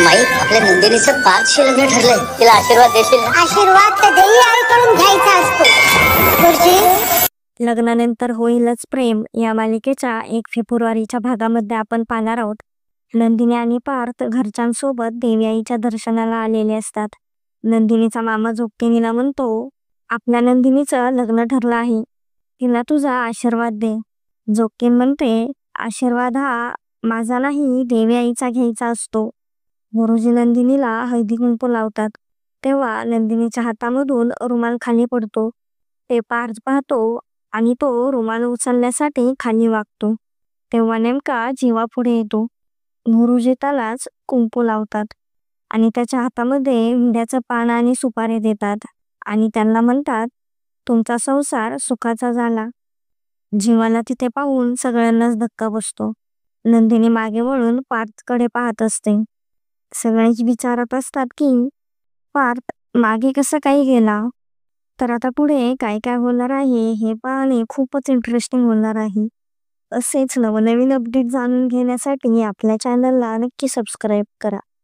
माई, आपल्या नंदिनीचं पाचशे लग्न ठरलंय, तिला आशीर्वाद देशील ना? आशीर्वाद तर देई आईकडून घ्यायचा असतो गुरुजी. लग्नानंतर होईलच प्रेम या मालिकेच्या 1 फेब्रुवारीच्या भागामध्ये आपण पाहणार आहोत. नंदिनी आणि पार्थ घरच्यांसोबत देवी आईच्या दर्शनाला आलेले असतात. नंदिनीचा मामा जोगेनीला म्हणतो, आपल्या नंदिनीचं लग्न ठरलं आहे, तिला तुझा आशीर्वाद दे. जोगेन म्हणते, आशीर्वाद हा माझा नाही, देवी आईचा घ्यायचा असतो. गुरुजी नंदिनीला हळदी कुंकू लावतात. तेव्हा नंदिनीच्या हातामधून रुमाल खाली पडतो. ते पार्थ पाहतो आणि तो रुमाल उचलण्यासाठी खाली वागतो. तेव्हा नेमका जीवा पुढे येतो. गुरुजी त्यालाच कुंकू लावतात आणि त्याच्या हातामध्ये विड्याचं पान आणि सुपारी देतात आणि त्यांना म्हणतात, तुमचा संसार सुखाचा झाला. जीवाला तिथे पाहून सगळ्यांनाच धक्का बसतो. नंदिनी मागे वळून पार्थकडे पाहत असते. सगळेच विचारत असतात की पार्थ मागे कसं काही गेला. तर आता पुढे काय काय होणार आहे हे पाहणे खूपच इंटरेस्टिंग होणार आहे. असेच नवनवीन अपडेट जाणून घेण्यासाठी आपल्या चॅनलला नक्की सबस्क्राईब करा.